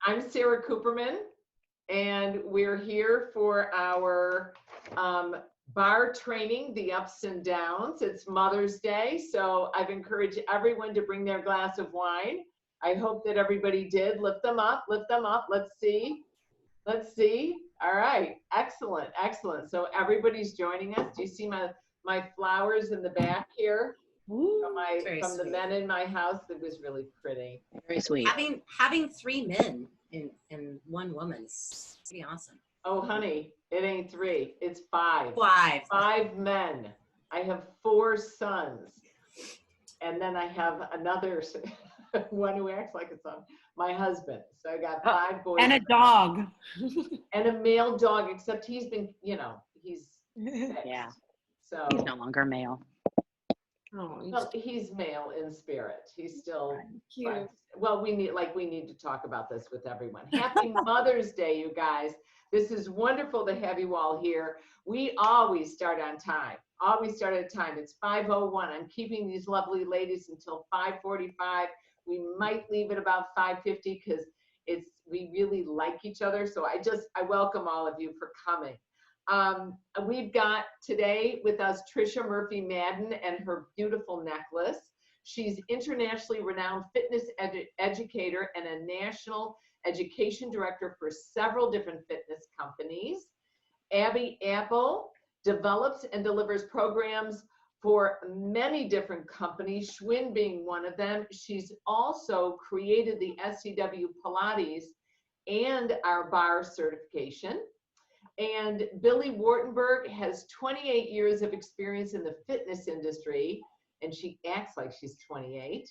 I'm Sarah Cooperman, and we're here for our bar training, the ups and downs. It's Mother's Day, so I've encouraged everyone to bring their glass of wine. I hope that everybody did. Lift them up, lift them up. Let's see. Let's see. All right. Excellent, excellent. So everybody's joining us. Do you see my flowers in the back here? Ooh, from the men in my house. It was really pretty. very sweet. Having three men in one woman is pretty awesome. Oh, honey, it ain't three. It's five. Five Men. I have 4 sons. And then I have another one who acts like a son, my husband. So I got 5 boys. And a dog. And a male dog, except he's been, he's fixed. Yeah. So He's no longer male. Oh, well, he's male in spirit. He's still cute. well, we need to talk about this with everyone. Happy Mother's Day, you guys. This is wonderful to have you all here. We always start on time. Always start at time. It's 5:01. I'm keeping these lovely ladies until 5:45. We might leave at about 5:50 because we really like each other. So I welcome all of you for coming. We've got today with us Tricia Murphy Madden and her beautiful necklace. She's internationally renowned fitness educator and a national education director for several different fitness companies. Abby Apple develops and delivers programs for many different companies, Schwinn being one of them. She's also created the SCW Pilates and our bar certification. And Billy Wartenberg has 28 years of experience in the fitness industry, and she acts like she's 28.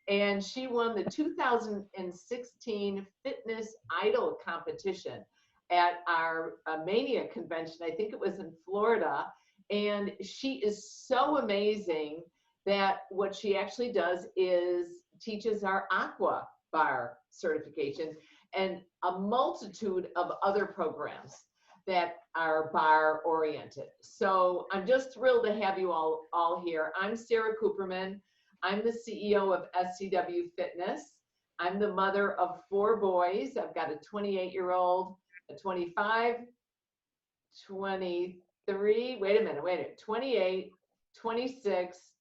And she won the 2016 Fitness Idol competition at our Mania convention. I think it was in Florida. And she is so amazing that what she actually does is teaches our Aqua Barre certification and a multitude of other programs that are bar oriented. So I'm just thrilled to have you all here. I'm Sarah Cooperman. I'm the CEO of SCW Fitness. I'm the mother of 4 boys. I've got a 28-year-old, a 25, 23, 28, 26,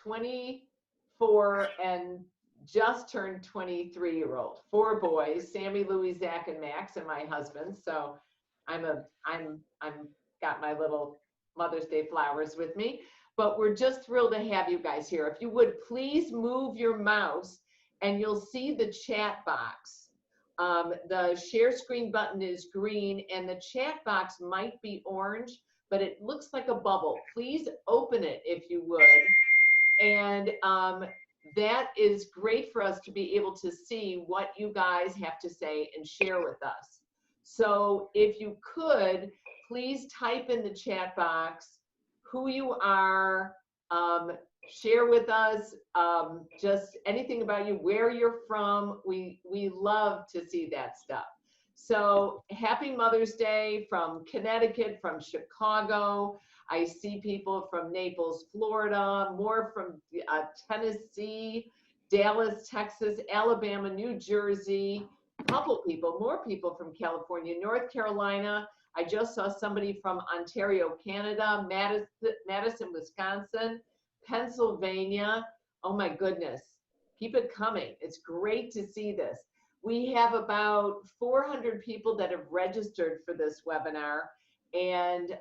24, and just turned 23-year-old. 4 boys, Sammy, Louis, Zach, and Max, and my husband. So I'm got my little Mother's Day flowers with me, but we're just thrilled to have you guys here. If you would please move your mouse and you'll see the chat box. The share screen button is green and the chat box might be orange, but it looks like a bubble. Please open it if you would. And that is great for us to be able to see what you guys have to say and share with us. So if you could, please type in the chat box who you are, share with us just anything about you, where you're from. We love to see that stuff. So happy Mother's Day from Connecticut, from Chicago. I see people from Naples, Florida, more from Tennessee, Dallas, Texas, Alabama, New Jersey. More people from California, North Carolina. I just saw somebody from Ontario, Canada, Madison, Wisconsin, Pennsylvania. Oh my goodness, keep it coming. It's great to see this. We have about 400 people that have registered for this webinar, and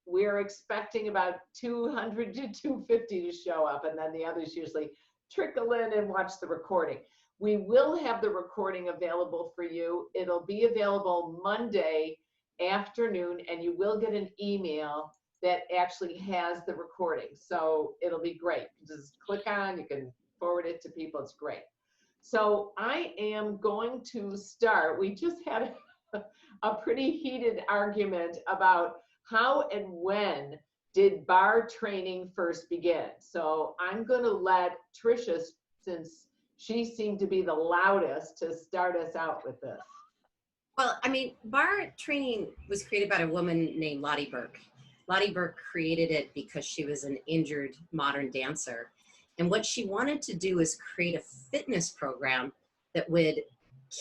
we're expecting about 200 to 250 to show up, and then the others usually trickle in and watch the recording. We will have the recording available for you. It'll be available Monday afternoon, and you will get an email that actually has the recording. So it'll be great. Just click on, you can forward it to people. It's great. So I am going to start. We just had a pretty heated argument about how and when did bar training first begin. So I'm going to let Tricia, since she seemed to be the loudest, to start us out with this. Well, I mean, bar training was created by a woman named Lottie Burke. Lottie Burke created it because she was an injured modern dancer. And what she wanted to do is create a fitness program that would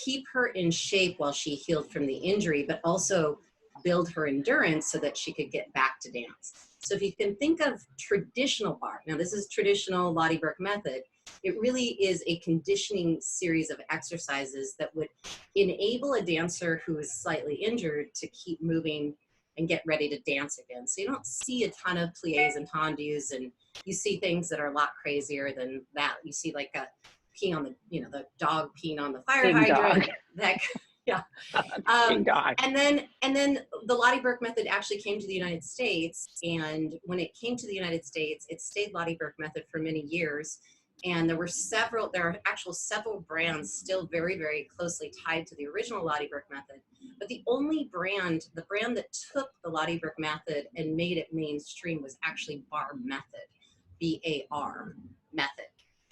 keep her in shape while she healed from the injury, but also build her endurance so that she could get back to dance. So if you can think of traditional barre, now this is traditional Lottie Burke method, it really is a conditioning series of exercises that would enable a dancer who is slightly injured to keep moving and get ready to dance again. So you don't see a ton of pliés and tendus, and you see things that are a lot crazier than that. You see like a pee on the, the dog peeing on the fire King hydrant. dog. That, yeah. King dog. And then the Lottie Burke method actually came to the United States. And when it came to the United States, it stayed Lottie Burke method for many years. And there are several brands still very, very closely tied to the original Lottie Burke method. But the brand that took the Lottie Burke method and made it mainstream was actually Barre method, B-A-R method.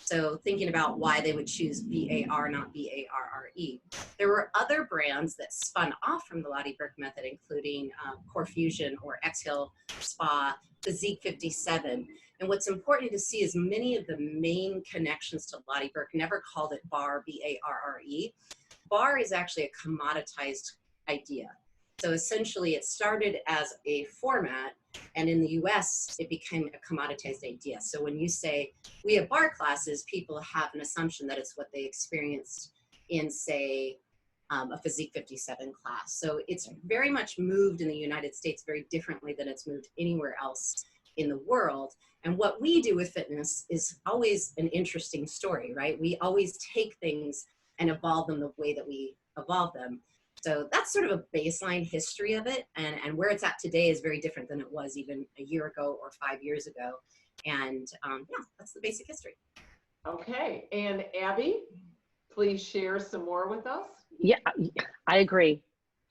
So thinking about why they would choose B-A-R, not B-A-R-R-E. There were other brands that spun off from the Lottie Burke method, including Core Fusion or Exhale Spa, Physique 57. And what's important to see is many of the main connections to Lottie Burke never called it Barre, B-A-R-R-E. Barre is actually a commoditized idea. So essentially it started as a format, and in the US, it became a commoditized idea. So when you say we have barre classes, people have an assumption that it's what they experienced in, say, a Physique 57 class. So it's very much moved in the United States very differently than it's moved anywhere else in the world. And what we do with fitness is always an interesting story, right? We always take things and evolve them the way that we evolve them. So that's sort of a baseline history of it. And where it's at today is very different than it was even a year ago or 5 years ago. And yeah, that's the basic history. Okay, and Abby, please share some more with us. Yeah, I agree.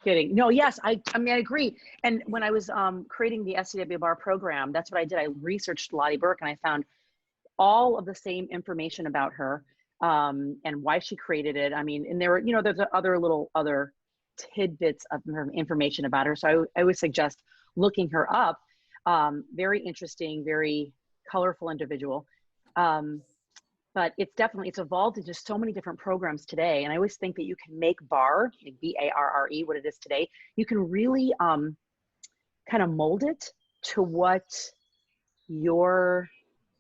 Kidding. No, yes, I mean, I agree. And when I was creating the SCW Barre program, that's what I did. I researched Lottie Burke and I found all of the same information about her and why she created it. I mean, and there were, there's other tidbits of information about her. So I would suggest looking her up. Very interesting, very colorful individual. But it's evolved into so many different programs today. And I always think that you can make barre, like B-A-R-R-E, what it is today, you can really kind of mold it to what your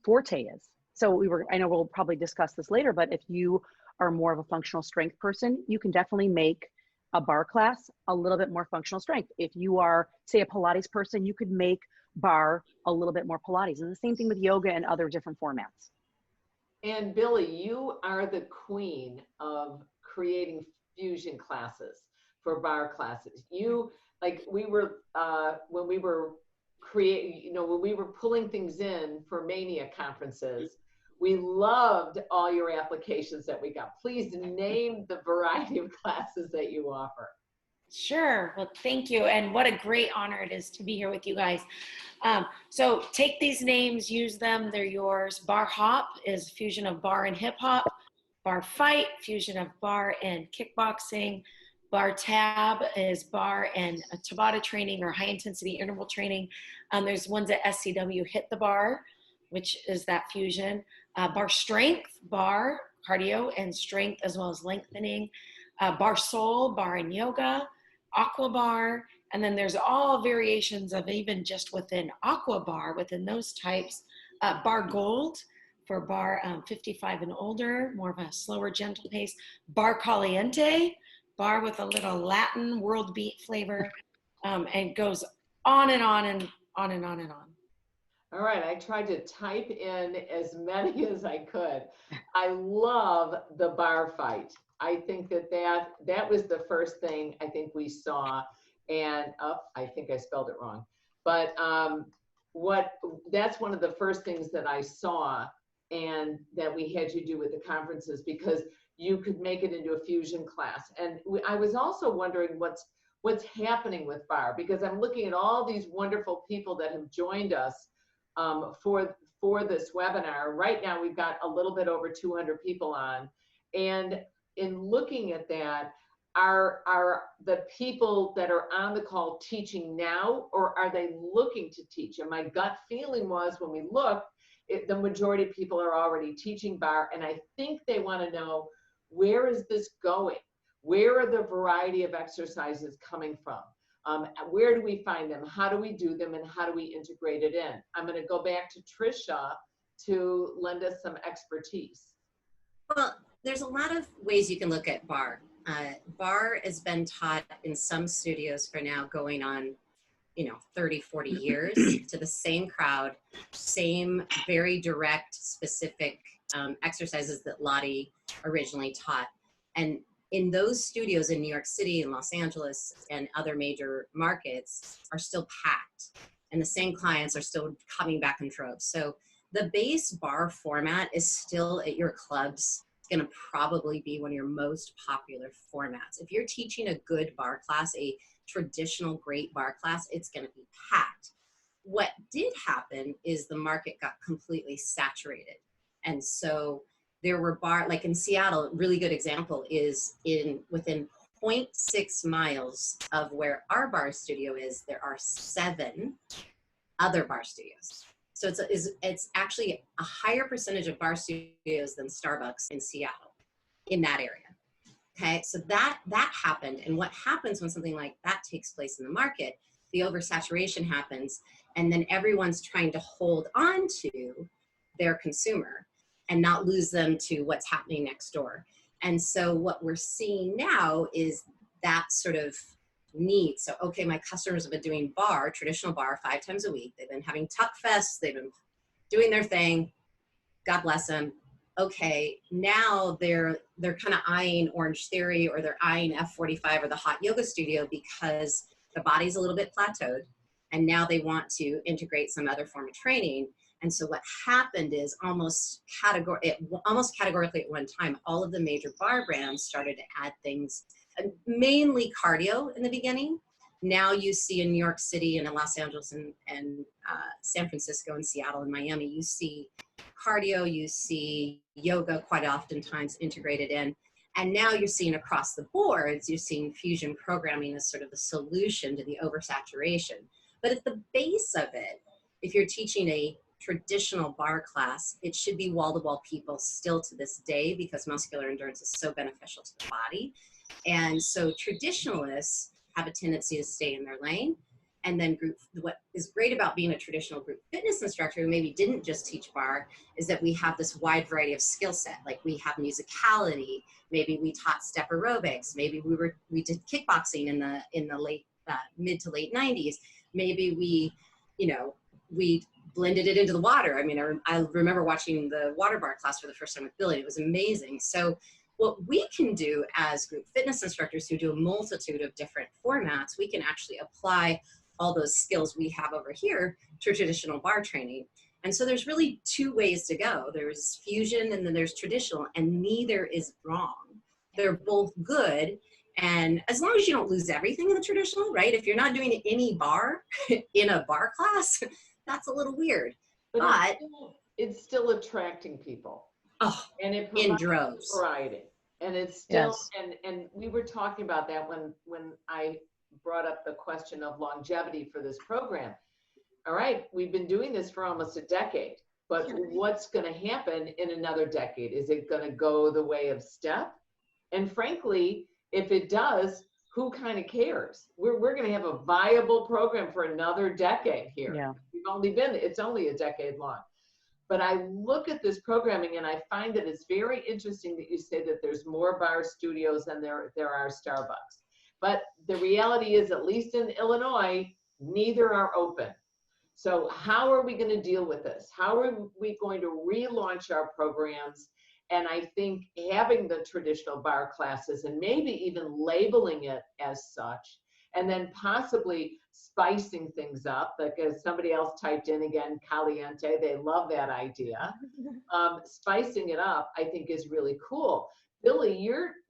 forte is. So I know we'll probably discuss this later, but if you are more of a functional strength person, you can definitely make a barre class a little bit more functional strength. If you are, say, a Pilates person, you could make barre a little bit more Pilates. And the same thing with yoga and other different formats. And Billy, you are the queen of creating fusion classes for barre classes. You, like, we were, when we were when we were pulling things in for Mania conferences, we loved all your applications that we got. Please name the variety of classes that you offer. Sure. Well, thank you. And what a great honor it is to be here with you guys. So take these names, use them, they're yours. Barre Hop is fusion of barre and hip hop. Barre Fight, fusion of barre and kickboxing. Barre Tab is barre and Tabata training or high intensity interval training. There's ones at SCW Hit the Barre, which is that fusion. Barre Strength, barre, cardio and strength as well as lengthening. Barre Soul, barre and yoga. Aqua Barre, and then there's all variations of even just within Aqua Barre, within those types. Barre Gold for barre 55 and older, more of a slower, gentle pace. Barre Caliente, barre with a little Latin world beat flavor, and goes on and on and on and on and on. All right, I tried to type in as many as I could. I love the Barre Fight. I think that was the first thing I think we saw, and I think I spelled it wrong, but that's one of the first things that I saw and that we had you do with the conferences, because you could make it into a fusion class. And I was also wondering what's happening with barre, because I'm looking at all these wonderful people that have joined us for this webinar. Right now we've got a little bit over 200 people on, and in looking at that, are the people that are on the call teaching now, or are they looking to teach? And my gut feeling was, when we looked, the majority of people are already teaching barre, and I think they want to know, where is this going? Where are the variety of exercises coming from? Where do we find them? How do we do them? And how do we integrate it in? I'm going to go back to Trisha to lend us some expertise. Well, there's a lot of ways you can look at barre. Barre has been taught in some studios for now going on, 30, 40 years to the same crowd, same very direct, specific exercises that Lottie originally taught. And in those studios in New York City and Los Angeles and other major markets are still packed. And the same clients are still coming back in droves. So the base barre format is still at your clubs going to probably be one of your most popular formats. If you're teaching a good barre class, a traditional great barre class, it's going to be packed. What did happen is the market got completely saturated. And so there were like in Seattle, a really good example is within 0.6 miles of where our barre studio is, there are 7 other barre studios. So it's actually a higher percentage of barre studios than Starbucks in Seattle, in that area. Okay, so that happened. And what happens when something like that takes place in the market, the oversaturation happens, and then everyone's trying to hold on to their consumer and not lose them to what's happening next door. And so what we're seeing now is that sort of need. So, okay, my customers have been doing barre, traditional barre 5 times a week. They've been having tuck fests. They've been doing their thing. God bless them. Okay, now they're kind of eyeing Orange Theory, or they're eyeing F45 or the hot yoga studio because the body's a little bit plateaued. And now they want to integrate some other form of training. And so what happened is almost categorically at one time, all of the major barre brands started to add things, mainly cardio in the beginning. Now you see in New York City and in Los Angeles and San Francisco and Seattle and Miami, you see cardio, you see yoga quite oftentimes integrated in. And now you're seeing across the boards, you're seeing fusion programming as sort of the solution to the oversaturation. But at the base of it, if you're teaching a traditional barre class, it should be wall-to-wall people still to this day, because muscular endurance is so beneficial to the body. And so traditionalists have a tendency to stay in their lane. And then what is great about being a traditional group fitness instructor who maybe didn't just teach barre is that we have this wide variety of skill set. Like we have musicality, maybe we taught step aerobics, maybe we did kickboxing in the late mid to late 90s. Maybe we blended it into the water. I mean, I remember watching the water bar class for the first time with Billy. It was amazing. So what we can do as group fitness instructors who do a multitude of different formats, we can actually apply all those skills we have over here to traditional barre training. And so there's really 2 ways to go. There's fusion and then there's traditional, and neither is wrong. They're both good. And as long as you don't lose everything in the traditional, right? If you're not doing any barre in a barre class, that's a little weird. But it's still attracting people. Oh, and it in droves. Variety. And it's still, Yes. and we were talking about that when I brought up the question of longevity for this program. All right, we've been doing this for almost a decade, but what's going to happen in another decade? Is it going to go the way of step? And frankly, if it does, who kind of cares? We're going to have a viable program for another decade here. Yeah. It's only a decade long. But I look at this programming and I find that it's very interesting that you say that there's more barre studios than there are Starbucks. But the reality is, at least in Illinois, neither are open. So how are we going to deal with this? How are we going to relaunch our programs? And I think having the traditional barre classes and maybe even labeling it as such, and then possibly spicing things up, because somebody else typed in again, caliente, they love that idea. Spicing it up, I think, is really cool. Billy,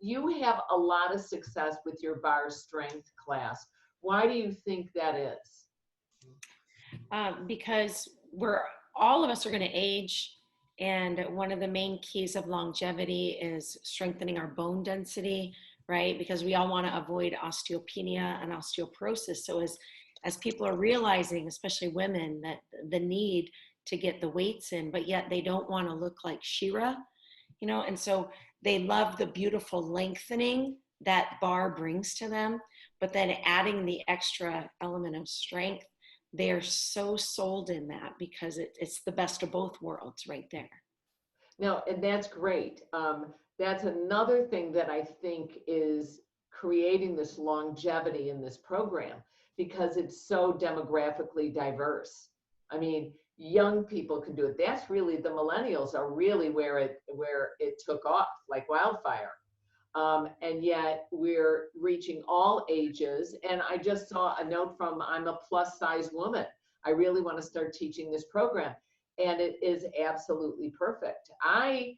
you have a lot of success with your barre strength class. Why do you think that is? Because all of us are going to age. And one of the main keys of longevity is strengthening our bone density, right? Because we all want to avoid osteopenia and osteoporosis. So as people are realizing, especially women, that the need to get the weights in, but yet they don't want to look like Shira, and so they love the beautiful lengthening that bar brings to them, but then adding the extra element of strength, they're so sold in that because it's the best of both worlds right there. No, and that's great. That's another thing that I think is creating this longevity in this program because it's so demographically diverse. I mean, young people can do it. That's really, the millennials are really where it took off like wildfire. And yet we're reaching all ages. And I just saw a note from, I'm a plus size woman. I really want to start teaching this program. And it is absolutely perfect. I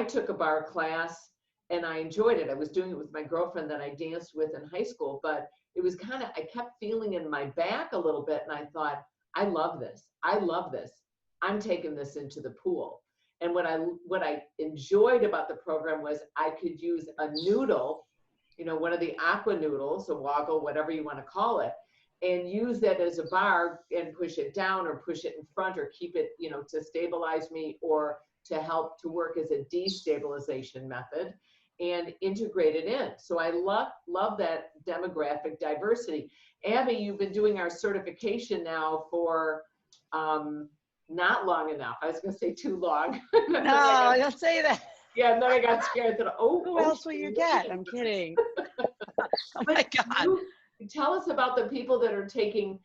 took a bar class and I enjoyed it. I was doing it with my girlfriend that I danced with in high school, but it was kind of, I kept feeling in my back a little bit. And I thought, I love this. I love this. I'm taking this into the pool. And what I enjoyed about the program was I could use a noodle, you know, one of the aqua noodles, a woggle, whatever you want to call it, and use that as a bar and push it down or push it in front or keep it, you know, to stabilize me or to help to work as a destabilization method and integrate it in. So I love that demographic diversity. Abby, you've been doing our certification now for not long enough. I was going to say too long. No, don't say that. Yeah, and then I got scared that, Who else will you get? I'm kidding. Oh my God. Tell us about the people that are taking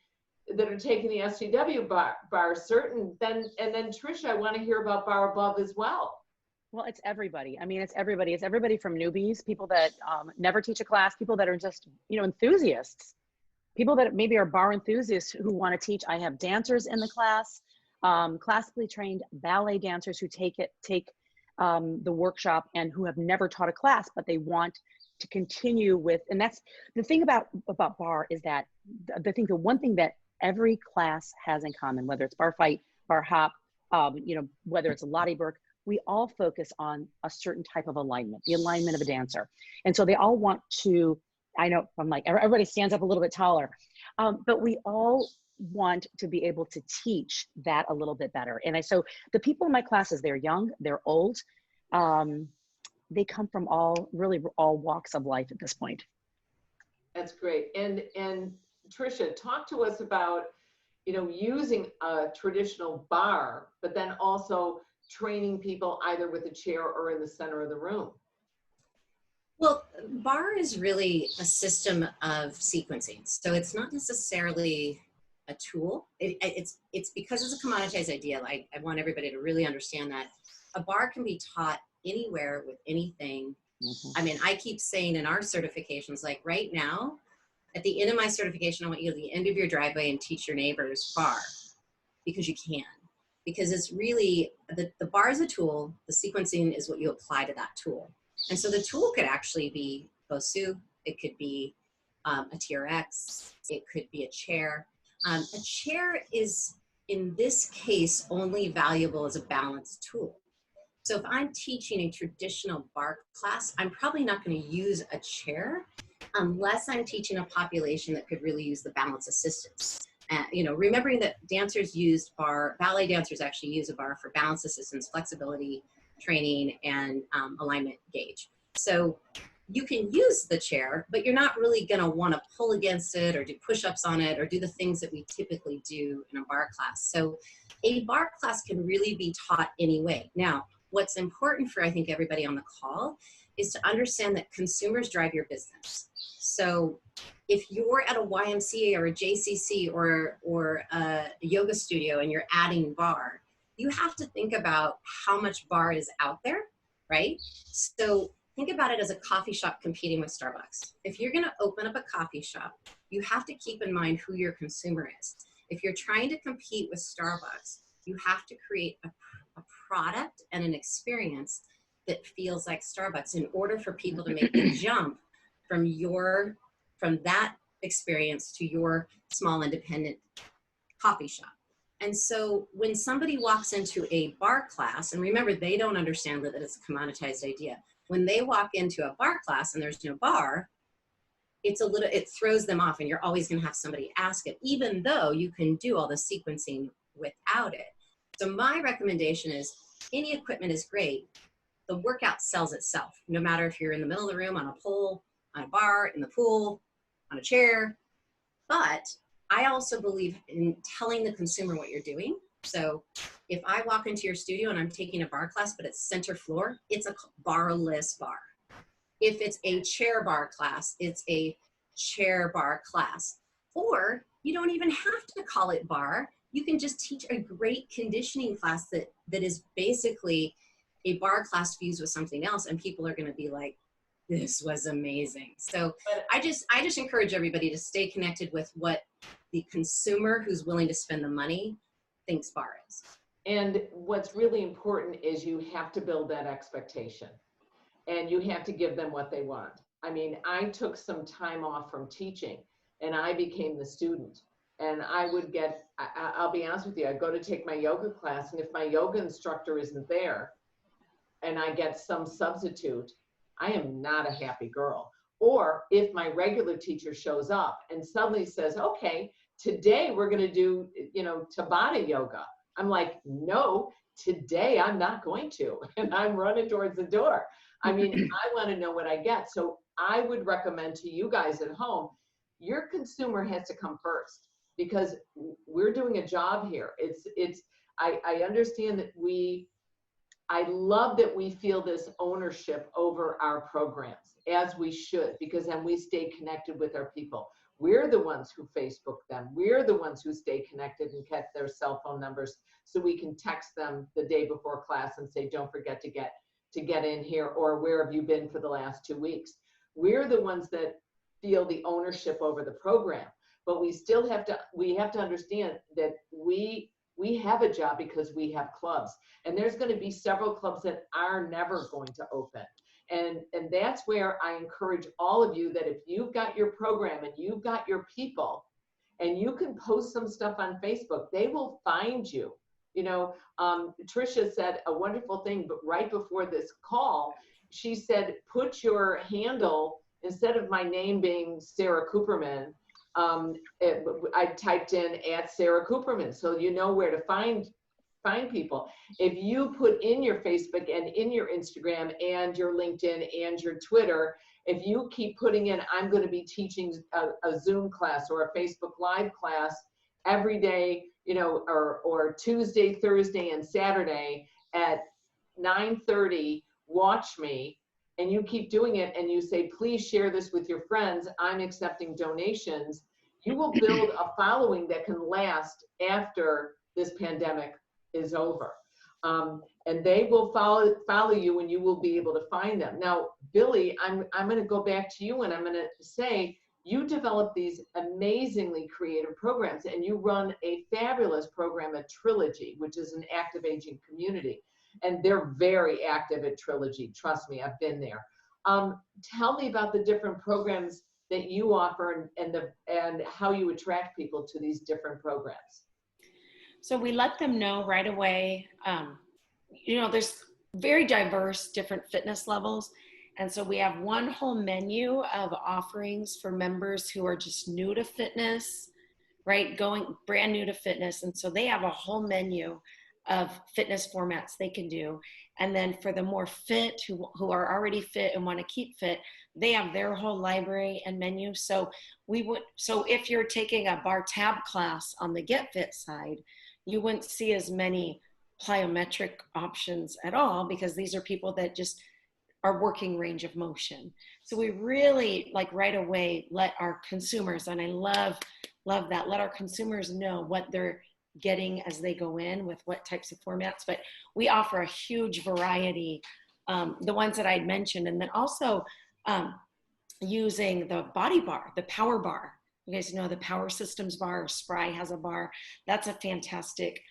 the SCW bar certain. Then Tricia, I want to hear about Bar Above as well. Well, it's everybody. I mean, it's everybody. It's everybody from newbies, people that never teach a class, people that are just, you know, enthusiasts, people that maybe are bar enthusiasts who want to teach. I have dancers in the class, classically trained ballet dancers who take the workshop and who have never taught a class, but they want to continue with, and that's the thing about bar is that the one thing that every class has in common, whether it's bar fight, bar hop, you know, whether it's a Lottie Burke, we all focus on a certain type of alignment, the alignment of a dancer. And so they all want to, I know I'm like, everybody stands up a little bit taller, but we all want to be able to teach that a little bit better. And so the people in my classes, they're young, they're old, they come from all walks of life at this point. That's great. And Tricia, talk to us about, you know, using a traditional bar, but then also training people either with a chair or in the center of the room. Well, bar is really a system of sequencing. So it's not necessarily a tool. It's because it's a commoditized idea. I want everybody to really understand that a bar can be taught anywhere with anything. Mm-hmm. I mean, I keep saying in our certifications, like right now, at the end of my certification, I want you to the end of your driveway and teach your neighbors bar, because you can. Because it's really, the bar is a tool, the sequencing is what you apply to that tool. And so the tool could actually be BOSU, it could be a TRX, it could be a chair. A chair is, in this case, only valuable as a balance tool. So if I'm teaching a traditional bar class, I'm probably not going to use a chair unless I'm teaching a population that could really use the balance assistance. You know, remembering that dancers used bar, ballet dancers actually use a bar for balance assistance, flexibility, training, and alignment gauge. So you can use the chair, but you're not really going to want to pull against it or do push-ups on it or do the things that we typically do in a bar class. So a bar class can really be taught anyway. Now, what's important for, I think, everybody on the call is to understand that consumers drive your business. So if you're at a YMCA or a JCC or a yoga studio and you're adding bar, you have to think about how much bar is out there, right? So think about it as a coffee shop competing with Starbucks. If you're going to open up a coffee shop, you have to keep in mind who your consumer is. If you're trying to compete with Starbucks, you have to create a product and an experience that feels like Starbucks in order for people to make the jump from that experience to your small independent coffee shop. And so when somebody walks into a bar class, and remember, they don't understand that it's a commoditized idea. When they walk into a bar class and there's no bar, it throws them off, and you're always going to have somebody ask it, even though you can do all the sequencing without it. So my recommendation is any equipment is great. The workout sells itself, no matter if you're in the middle of the room on a pole on a bar, in the pool, on a chair. But I also believe in telling the consumer what you're doing. So if I walk into your studio and I'm taking a bar class, but it's center floor, it's a barless bar. If it's a chair bar class, it's a chair bar class. Or you don't even have to call it bar. You can just teach a great conditioning class that is basically a bar class fused with something else, and people are going to be like, this was amazing. So I just encourage everybody to stay connected with what the consumer who's willing to spend the money thinks bar is. And what's really important is you have to build that expectation, and you have to give them what they want. I mean, I took some time off from teaching and I became the student. And I would get, I'll be honest with you, I'd go to take my yoga class, and if my yoga instructor isn't there and I get some substitute, I am not a happy girl. Or if my regular teacher shows up and suddenly says, okay, today we're going to do, Tabata yoga. I'm like, no, today I'm not going to. And I'm running towards the door. I mean, I want to know what I get. So I would recommend to you guys at home, your consumer has to come first, because we're doing a job here. I understand that I love that we feel this ownership over our programs, as we should, because then we stay connected with our people. We're the ones who Facebook them. We're the ones who stay connected and get their cell phone numbers so we can text them the day before class and say, don't forget to get in here, or where have you been for the last 2 weeks? We're the ones that feel the ownership over the program, but we have to understand that we have a job because we have clubs, and there's going to be several clubs that are never going to open. And that's where I encourage all of you that if you've got your program and you've got your people and you can post some stuff on Facebook, they will find you. Tricia said a wonderful thing, but right before this call, she said, put your handle, instead of my name being Sarah Cooperman, I typed in @Sarah Cooperman, so you know where to find people. If you put in your Facebook and in your Instagram and your LinkedIn and your Twitter, if you keep putting in, I'm going to be teaching a Zoom class or a Facebook Live class every day, or Tuesday, Thursday, and Saturday at 9:30, watch me, and you keep doing it, and you say, please share this with your friends, I'm accepting donations, you will build a following that can last after this pandemic is over. And they will follow you, and you will be able to find them. Now, Billy, I'm going to go back to you, and I'm going to say, you develop these amazingly creative programs, and you run a fabulous program at Trilogy, which is an active aging community. And they're very active at Trilogy. Trust me, I've been there. Tell me about the different programs that you offer and how you attract people to these different programs. So we let them know right away, there's very diverse different fitness levels. And so we have one whole menu of offerings for members who are just new to fitness, right? Going brand new to fitness. And so they have a whole menu of fitness formats they can do. And then for the more fit, who are already fit and want to keep fit, they have their whole library and menu. So if you're taking a bar tab class on the Get Fit side, you wouldn't see as many plyometric options at all, because these are people that just are working range of motion. So we really, like, right away let our consumers, and I love that, let our consumers know what they're getting as they go in with what types of formats. But we offer a huge variety, the ones that I'd mentioned, and then also using the body bar, the power bar. You guys know the Power Systems bar, or Spry has a bar. That's a fantastic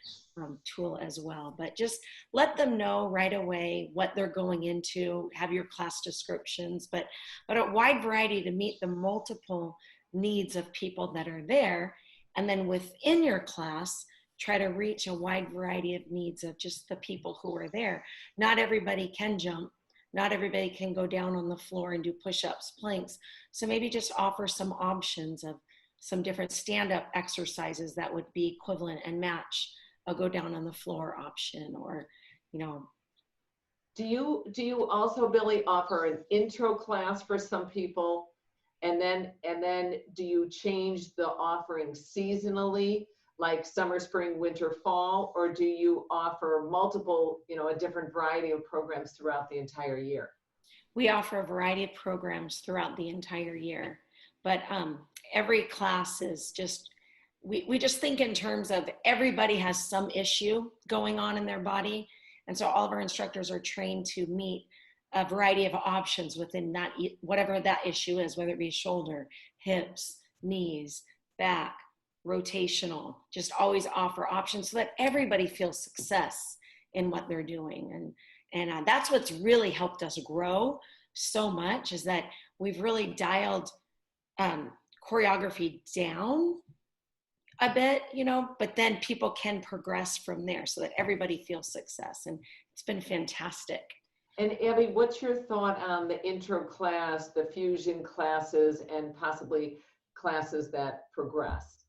tool as well. But just let them know right away what they're going into, have your class descriptions, but a wide variety to meet the multiple needs of people that are there. And then within your class, try to reach a wide variety of needs of just the people who are there. Not everybody can jump. Not everybody can go down on the floor and do push-ups, planks. So maybe just offer some options of some different stand-up exercises that would be equivalent and match a go down on the floor option, or, Do you also, Billy, offer an intro class for some people And then do you change the offering seasonally, like summer, spring, winter, fall, or do you offer multiple, a different variety of programs throughout the entire year? We offer a variety of programs throughout the entire year, but every class is just, we just think in terms of everybody has some issue going on in their body. And so all of our instructors are trained to meet a variety of options within that, whatever that issue is, whether it be shoulder, hips, knees, back, rotational, just always offer options so that everybody feels success in what they're doing. And that's what's really helped us grow so much, is that we've really dialed choreography down a bit, but then people can progress from there so that everybody feels success. And it's been fantastic. And Abby, what's your thought on the intro class, the fusion classes, and possibly classes that progress?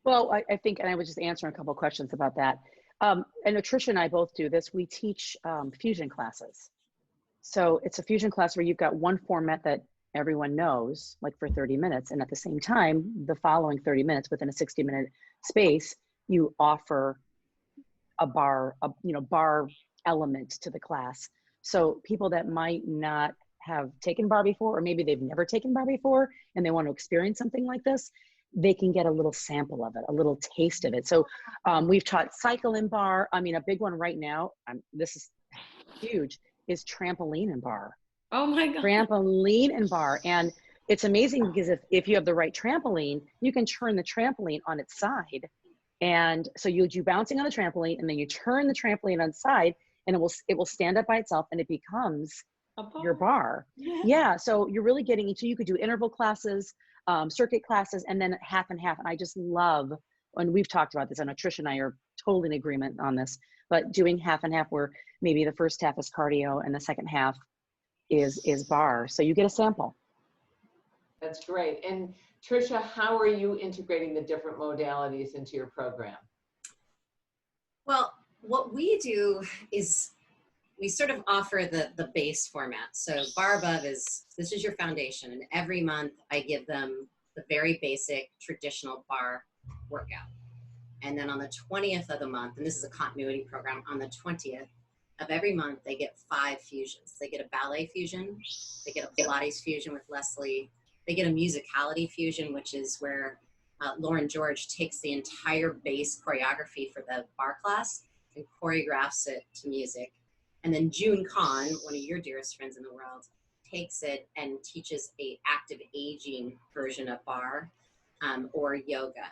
Well, I think, and I was just answering a couple of questions about that. And Tricia and I both do this. We teach fusion classes. So it's a fusion class where you've got one format that everyone knows, like for 30 minutes. And at the same time, the following 30 minutes within a 60-minute space, you offer a bar element to the class. So people that might not have taken barre before, or maybe they've never taken barre before and they want to experience something like this, they can get a little sample of it, a little taste of it. So we've taught cycle in barre. I mean, a big one right now, this is huge, is trampoline in barre. Oh my God. Trampoline in barre. And it's amazing because if you have the right trampoline, you can turn the trampoline on its side. And so you do bouncing on the trampoline, and then you turn the trampoline on its side, and it will stand up by itself, and it becomes your barre. Yeah. So you're really getting into, you could do interval classes, circuit classes, and then half and half. And I just love, and we've talked about this, I know Tricia and I are totally in agreement on this, but doing half and half where maybe the first half is cardio and the second half is barre. So you get a sample. That's great. And Tricia, how are you integrating the different modalities into your program? Well, what we do is we sort of offer the base format. So Barre Above this is your foundation. And every month I give them the very basic traditional barre workout. And then on the 20th of the month, and this is a continuity program, on the 20th of every month, they get 5 fusions. They get a ballet fusion, they get a Pilates fusion with Leslie, they get a musicality fusion, which is where Lauren George takes the entire base choreography for the barre class and choreographs it to music. And then June Kahn, one of your dearest friends in the world, takes it and teaches a active aging version of barre or yoga.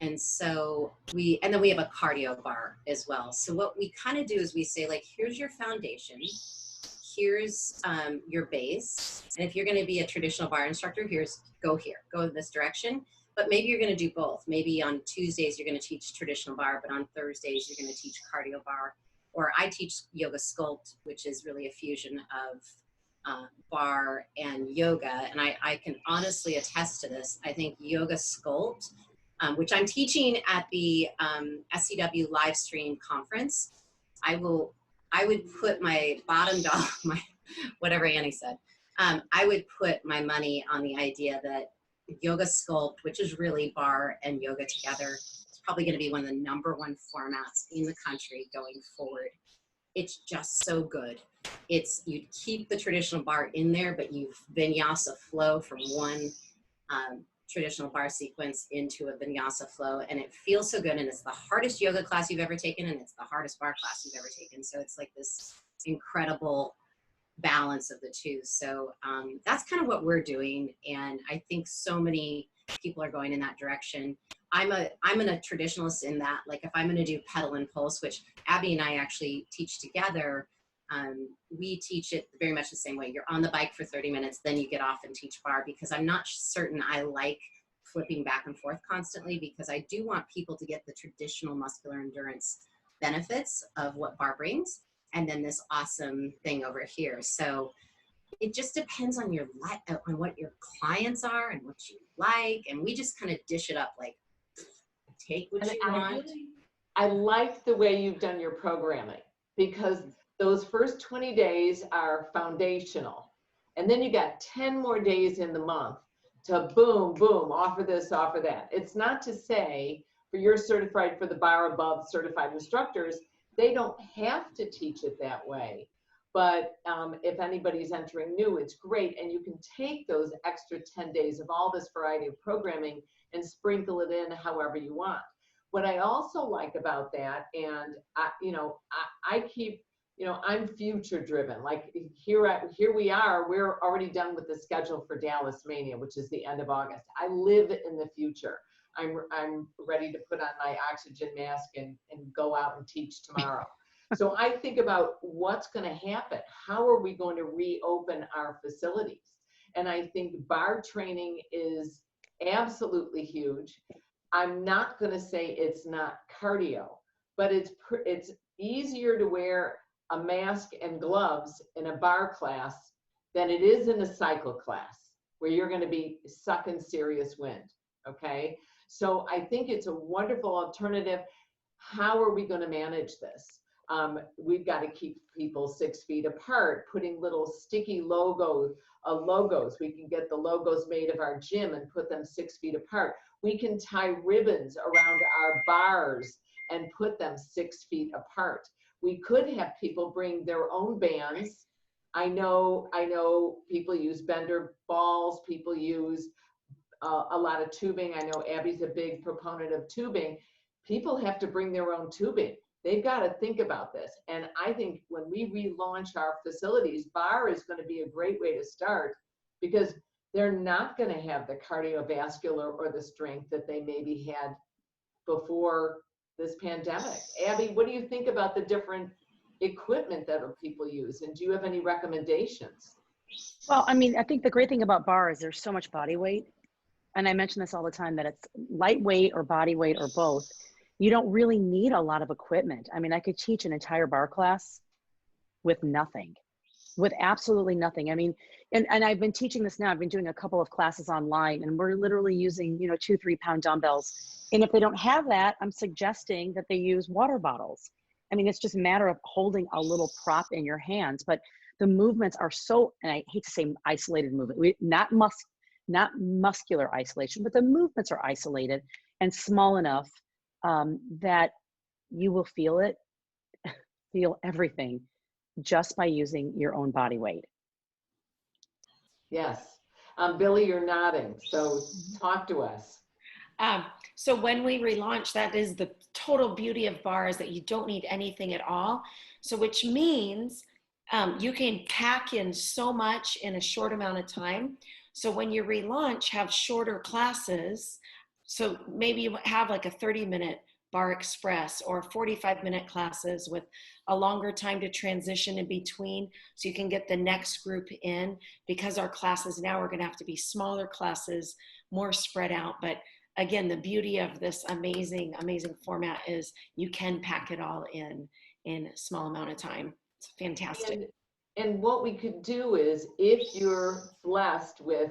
And so then we have a cardio barre as well. So what we kind of do is we say, like, here's your foundation, here's your base. And if you're going to be a traditional barre instructor, go in this direction. But maybe you're going to do both. Maybe on Tuesdays, you're going to teach traditional barre, but on Thursdays, you're going to teach cardio barre. Or I teach yoga sculpt, which is really a fusion of barre and yoga. And I can honestly attest to this. I think yoga sculpt, which I'm teaching at the SCW live stream conference, I would put my bottom dollar, whatever Annie said, I would put my money on the idea that yoga sculpt, which is really barre and yoga together, is probably going to be one of the #1 formats in the country going forward. It's just so good. You keep the traditional barre in there, but you vinyasa flow from one traditional barre sequence into a vinyasa flow, and it feels so good. And it's the hardest yoga class you've ever taken, and it's the hardest barre class you've ever taken. So it's like this incredible balance of the two. So that's kind of what we're doing, and I think so many people are going in that direction. I'm a traditionalist in that, like, if I'm going to do pedal and pulse, which Abby and I actually teach together, we teach it very much the same way. You're on the bike for 30 minutes, then you get off and teach barre, because I'm not certain I like flipping back and forth constantly, because I do want people to get the traditional muscular endurance benefits of what barre brings, and then this awesome thing over here. So it just depends on on what your clients are and what you like, and we just kind of dish it up, like, take what you want. I like the way you've done your programming, because those first 20 days are foundational, and then you got 10 more days in the month to boom, boom, offer this, offer that. It's not to say for your certified for the bar above certified instructors, they don't have to teach it that way. But if anybody's entering new, it's great. And you can take those extra 10 days of all this variety of programming and sprinkle it in however you want. What I also like about that, and I keep, I'm future driven. Like here we are, we're already done with the schedule for Dallas Mania, which is the end of August. I live in the future. I'm ready to put on my oxygen mask and go out and teach tomorrow. So I think about what's going to happen. How are we going to reopen our facilities? And I think bar training is absolutely huge. I'm not going to say it's not cardio, but it's easier to wear a mask and gloves in a bar class than it is in a cycle class where you're going to be sucking serious wind. Okay. So I think it's a wonderful alternative. How are we going to manage this? We've got to keep people 6 feet apart, putting little sticky logos. We can get the logos made of our gym and put them 6 feet apart. We can tie ribbons around our bars and put them 6 feet apart. We could have people bring their own bands. I know people use bender balls, people use a lot of tubing. I know Abby's a big proponent of tubing. People have to bring their own tubing. They've got to think about this. And I think when we relaunch our facilities, bar is going to be a great way to start because they're not going to have the cardiovascular or the strength that they maybe had before this pandemic. Abby, what do you think about the different equipment that people use? And do you have any recommendations? Well, I mean, I think the great thing about bar is there's so much body weight. And I mention this all the time that it's lightweight or body weight or both. You don't really need a lot of equipment. I mean, I could teach an entire bar class with nothing, with absolutely nothing. I mean, and I've been teaching this now. I've been doing a couple of classes online and we're literally using, 2-3 pound dumbbells. And if they don't have that, I'm suggesting that they use water bottles. I mean, it's just a matter of holding a little prop in your hands, but the movements are so, and I hate to say isolated movement, not muscular isolation, but the movements are isolated and small enough that you will feel everything just by using your own body weight. Yes. Billy, you're nodding. So talk to us. So when we relaunch, that is the total beauty of bar is that you don't need anything at all. So which means you can pack in so much in a short amount of time. So when you relaunch, have shorter classes. So maybe you have like a 30-minute bar express or 45-minute classes with a longer time to transition in between so you can get the next group in, because our classes now are going to have to be smaller classes, more spread out. But again, the beauty of this amazing format is you can pack it all in a small amount of time. It's fantastic. And what we could do is, if you're blessed with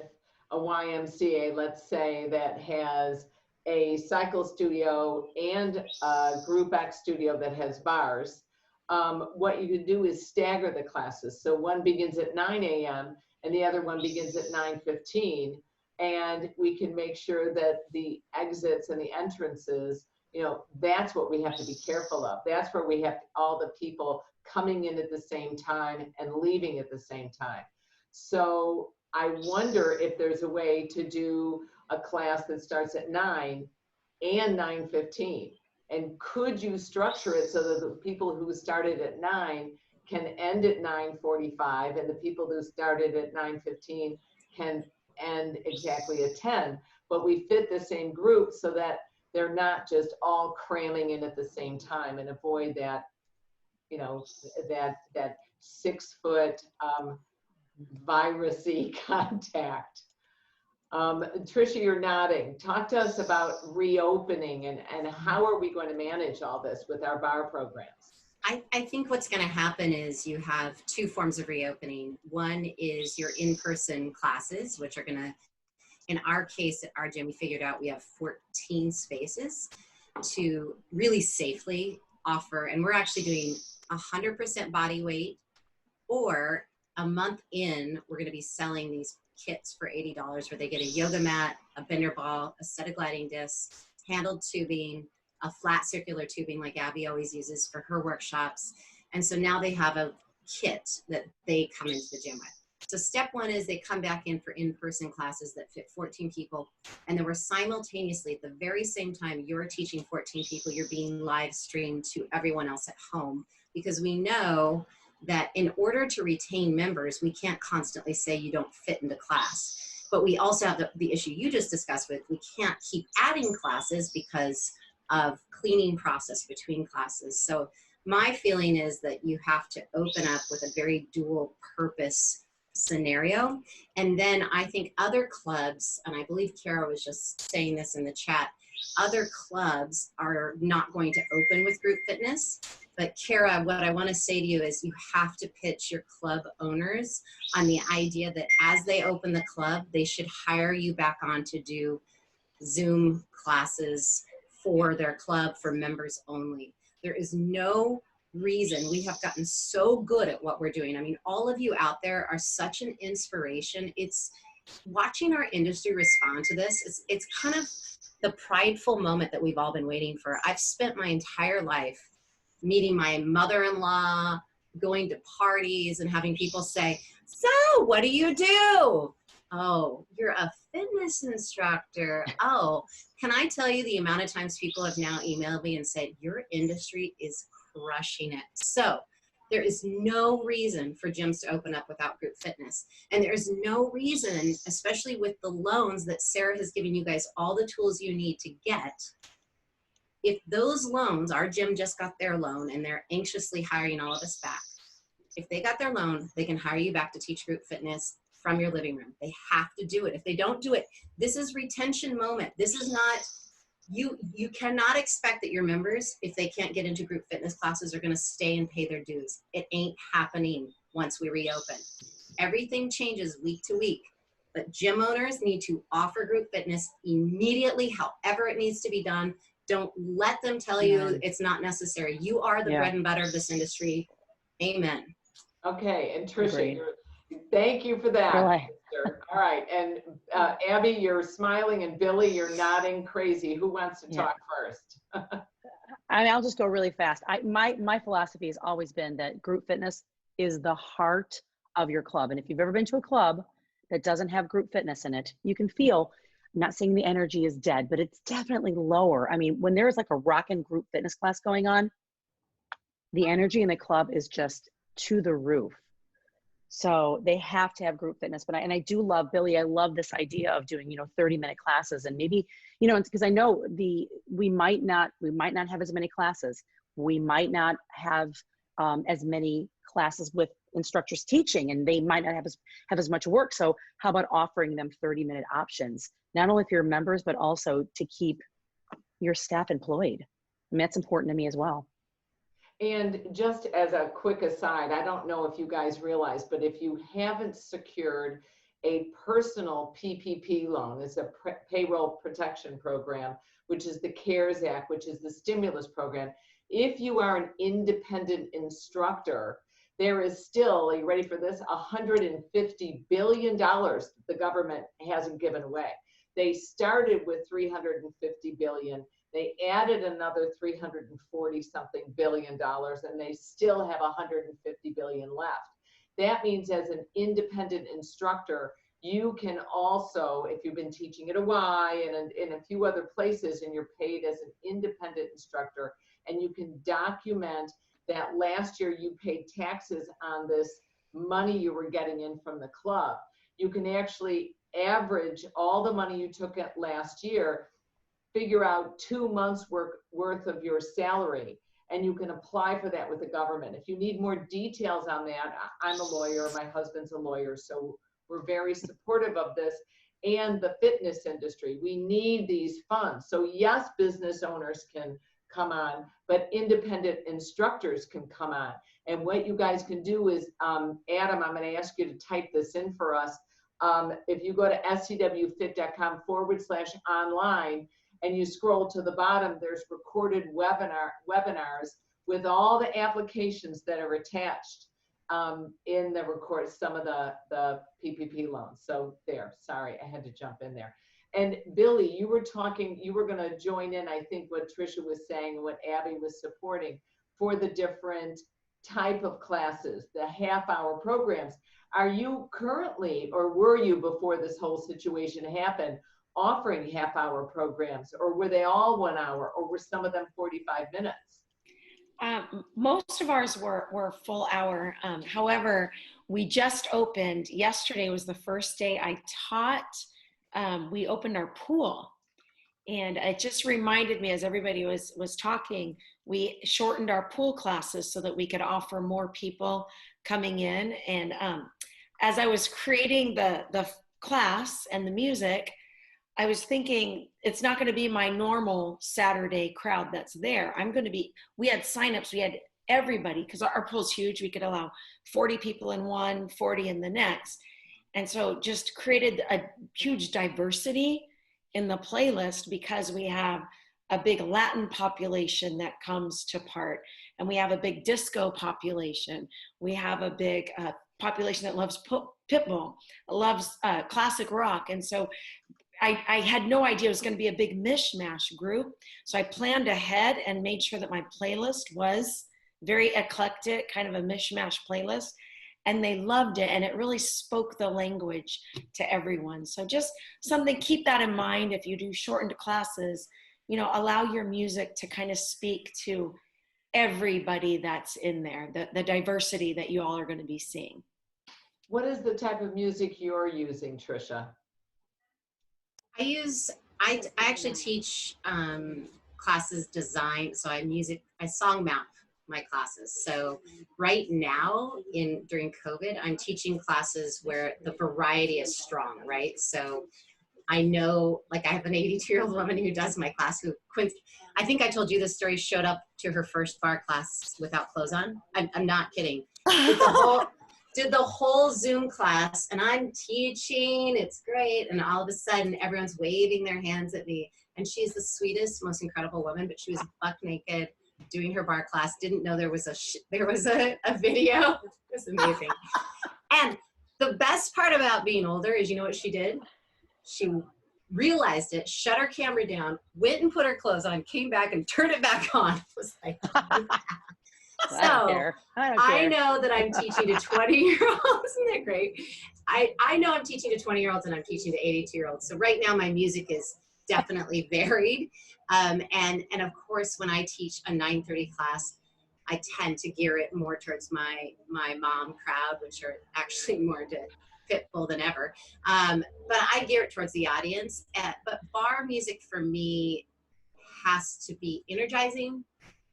a YMCA, let's say, that has a cycle studio and a Group X studio that has bars, what you could do is stagger the classes. So one begins at 9 a.m. and the other one begins at 9:15. And we can make sure that the exits and the entrances, that's what we have to be careful of. That's where we have all the people coming in at the same time and leaving at the same time. So I wonder if there's a way to do a class that starts at 9 and 9:15. And could you structure it so that the people who started at 9 can end at 9:45 and the people who started at 9:15 can end exactly at 10, but we fit the same group so that they're not just all cramming in at the same time, and avoid that, that 6 foot virusy contact. Tricia, you're nodding. Talk to us about reopening and how are we going to manage all this with our bar programs? I think what's going to happen is you have two forms of reopening. One is your in-person classes, which are going to, in our case at our gym, we figured out we have 14 spaces to really safely offer, and we're actually doing 100% body weight, or a month in, we're going to be selling these kits for $80 where they get a yoga mat, a bender ball, a set of gliding discs, handled tubing, a flat circular tubing like Abby always uses for her workshops. And so now they have a kit that they come into the gym with. So step one is they come back in for in-person classes that fit 14 people. And then we're simultaneously, at the very same time you're teaching 14 people, you're being live streamed to everyone else at home. Because we know that in order to retain members, we can't constantly say you don't fit into class. But we also have the issue you just discussed with, we can't keep adding classes because of cleaning process between classes. So my feeling is that you have to open up with a very dual purpose scenario. And then I think other clubs, and I believe Kara was just saying this in the chat, other clubs are not going to open with group fitness. But Kara, what I want to say to you is you have to pitch your club owners on the idea that as they open the club, they should hire you back on to do Zoom classes for their club for members only. There is no reason. We have gotten so good at what we're doing. I mean, all of you out there are such an inspiration. It's watching our industry respond to this. It's kind of the prideful moment that we've all been waiting for. I've spent my entire life meeting my mother-in-law, going to parties and having people say, so what do you do? Oh, you're a fitness instructor. Oh, can I tell you the amount of times people have now emailed me and said, your industry is crushing it. So there is no reason for gyms to open up without group fitness. And there's no reason, especially with the loans that Sarah has given you guys all the tools you need to get. If those loans, our gym just got their loan and they're anxiously hiring all of us back. If they got their loan, they can hire you back to teach group fitness from your living room. They have to do it. If they don't do it, this is retention moment. This is not, you cannot expect that your members, if they can't get into group fitness classes, are gonna stay and pay their dues. It ain't happening once we reopen. Everything changes week to week, but gym owners need to offer group fitness immediately, however it needs to be done. Don't let them tell you it's not necessary. You are the bread and butter of this industry. Amen. Okay, and Tricia, thank you for that. Really? All right, and Abby, you're smiling, and Billy, you're nodding crazy. Who wants to talk first? I mean, I'll just go really fast. My philosophy has always been that group fitness is the heart of your club. And if you've ever been to a club that doesn't have group fitness in it, you can feel, I'm not saying the energy is dead, but it's definitely lower. I mean, when there's like a rockin' group fitness class going on, the energy in the club is just to the roof. So they have to have group fitness. But I do love, Billy, I love this idea of doing, 30-minute classes, and maybe, because I know we might not have as many classes. We might not have as many classes with instructors teaching, and they might not have as much work. So how about offering them 30-minute options, not only for your members, but also to keep your staff employed? I mean, that's important to me as well. And just as a quick aside, I don't know if you guys realize, but if you haven't secured a personal PPP loan, it's a payroll protection program, which is the CARES Act, which is the stimulus program. If you are an independent instructor, there is still, are you ready for this? $150 billion the government hasn't given away. They started with $350 billion. They added another 340 something billion dollars, and they still have 150 billion left. That means as an independent instructor, you can also, if you've been teaching at Y and in a few other places, and you're paid as an independent instructor, and you can document that last year you paid taxes on this money you were getting in from the club. You can actually average all the money you took at last year, figure out 2 months worth of your salary, and you can apply for that with the government. If you need more details on that, I'm a lawyer, my husband's a lawyer, so we're very supportive of this. And the fitness industry, we need these funds. So yes, business owners can come on, but independent instructors can come on. And what you guys can do is, Adam, I'm gonna ask you to type this in for us. If you go to scwfit.com/online, and you scroll to the bottom, there's recorded webinars with all the applications that are attached. in the record, some of the PPP loans. So there, sorry, I had to jump in there. And Billy, you were talking, you were gonna join in, I think what Trisha was saying, what Abby was supporting for the different type of classes, the half-hour programs. Are you currently, or were you before this whole situation happened, offering half-hour programs, or were they all 1 hour, or were some of them 45 minutes? Most of ours were full hour. However, we just opened, yesterday was the first day I taught. We opened our pool, and it just reminded me, as everybody was talking, we shortened our pool classes so that we could offer more people coming in. And as I was creating the class and the music, I was thinking it's not going to be my normal Saturday crowd that's there. We had signups, we had everybody, because our pool's huge. We could allow 40 people in one, 40 in the next. And so just created a huge diversity in the playlist, because we have a big Latin population that comes to part, and we have a big disco population. We have a big population that loves Pitbull, loves classic rock. And so I had no idea it was going to be a big mishmash group. So I planned ahead and made sure that my playlist was very eclectic, kind of a mishmash playlist. And they loved it. And it really spoke the language to everyone. So just something, keep that in mind if you do shortened classes, allow your music to kind of speak to everybody that's in there, the diversity that you all are going to be seeing. What is the type of music you're using, Trisha? I actually teach classes designed, so I song map my classes. So right now during COVID, I'm teaching classes where the variety is strong, right? So I know, like I have an 82-year-old woman who does my class I think I told you this story, showed up to her first bar class without clothes on. I'm not kidding. Did the whole Zoom class, and I'm teaching, it's great, and all of a sudden everyone's waving their hands at me, and she's the sweetest, most incredible woman, but she was buck naked doing her bar class, didn't know there was a video. It was amazing. And the best part about being older is, you know what she did? She realized it, shut her camera down, went and put her clothes on, came back and turned it back on. It was like, so I know that I'm teaching to 20-year-olds. Isn't that great? I know I'm teaching to 20-year-olds and I'm teaching to 82-year-olds. So right now my music is definitely varied. And of course, when I teach a 9:30 class, I tend to gear it more towards my mom crowd, which are actually more to Pitbull than ever. But I gear it towards the audience. But bar music for me has to be energizing.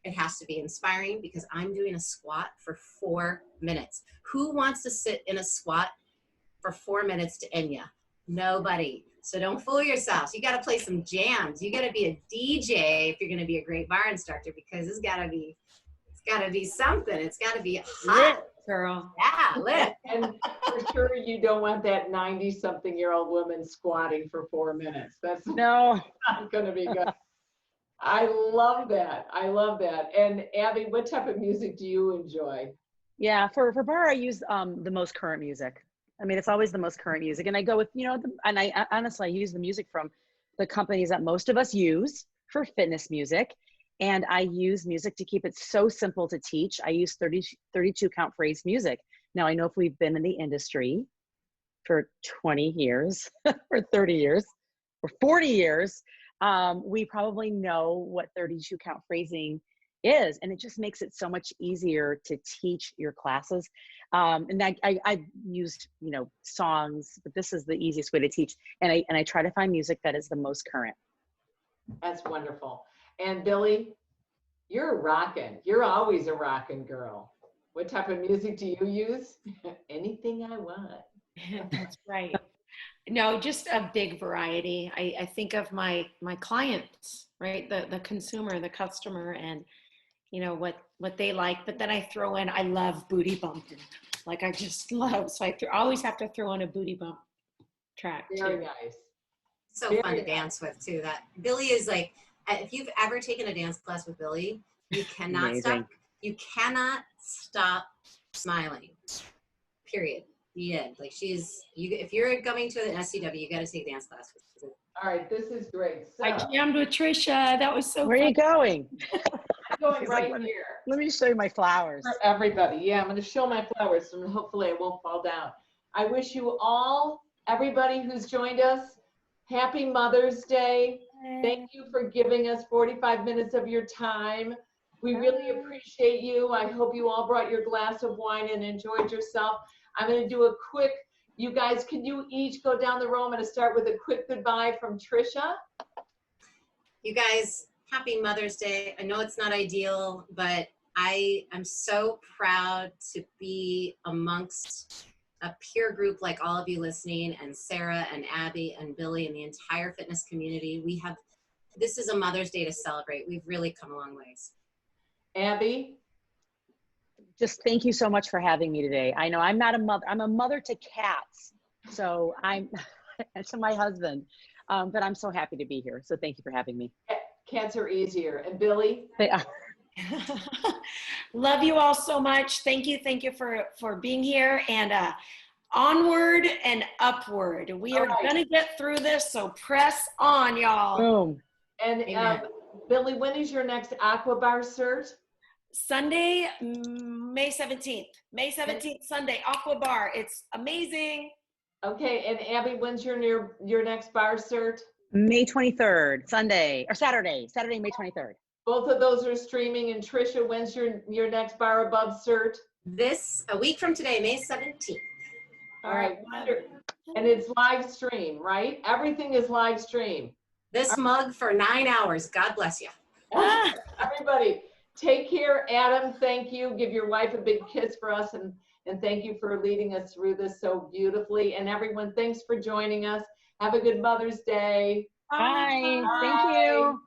It has to be inspiring, because I'm doing a squat for 4 minutes. Who wants to sit in a squat for 4 minutes to Enya? Nobody. So don't fool yourselves. You got to play some jams. You got to be a DJ if you're going to be a great bar instructor, because it's got to be something. It's got to be hot. Lit, girl. Yeah, lit. And for sure, you don't want that 90-something-year-old woman squatting for 4 minutes. That's No. not going to be good. I love that. I love that. And Abby, what type of music do you enjoy? Yeah, for bar, I use the most current music. I mean, it's always the most current music. And I go with, and I honestly, I use the music from the companies that most of us use for fitness music. And I use music to keep it so simple to teach. I use 32 count phrase music. Now, I know if we've been in the industry for 20 years or 30 years or 40 years, we probably know what 32 count phrasing is, and it just makes it so much easier to teach your classes. And I've used, songs, but this is the easiest way to teach. And I try to find music that is the most current. That's wonderful. And Billy, you're rocking. You're always a rocking girl. What type of music do you use? Anything I want. That's right. No, just a big variety. I think of my clients, right? The consumer, the customer, and what they like. But then I throw in, I love booty bumping. Like I just love, so I always have to throw in a booty bump track too. Very nice. So Very fun to nice. dance with too. That Billy is like, if you've ever taken a dance class with Billy, you cannot Amazing. stop. You cannot stop smiling. Period. The end. Like if you're going to an SCW, you got to take dance class. All right, this is great. So, I jammed with Trisha. That was so Where are you going? I'm going She's right like, here. Let me show you my flowers. For everybody. Yeah, I'm going to show my flowers and hopefully I won't fall down. I wish you all, everybody who's joined us, happy Mother's Day. Thank you for giving us 45 minutes of your time. We really appreciate you. I hope you all brought your glass of wine and enjoyed yourself. I'm going to do a quick, you guys, can you each go down the row? I'm going to start with a quick goodbye from Trisha. You guys, happy Mother's Day. I know it's not ideal, but I am so proud to be amongst a peer group like all of you listening, and Sarah and Abby and Billy and the entire fitness community. This is a Mother's Day to celebrate. We've really come a long ways. Abby? Just thank you so much for having me today. I know I'm not a mother. I'm a mother to cats. So I'm to my husband. But I'm so happy to be here. So thank you for having me. Cats are easier. And Billy? They are. Love you all so much. Thank you for being here, and onward and upward. We are gonna get through this, so press on, y'all. Boom. And Billy, when is your next Aqua Barre cert? Sunday, May 17th. May 17th, Sunday, Aqua Barre. It's amazing. Okay, and Abby, when's your next bar cert? May 23rd, Sunday, or Saturday, May 23rd. Both of those are streaming. And Trisha, when's your next bar above cert? A week from today, May 17th. All right, and it's live stream, right? Everything is live stream. This mug for 9 hours. God bless you. Everybody, take care. Adam, thank you. Give your wife a big kiss for us, and thank you for leading us through this so beautifully. And everyone, thanks for joining us. Have a good Mother's Day. Bye. Bye. Thank you.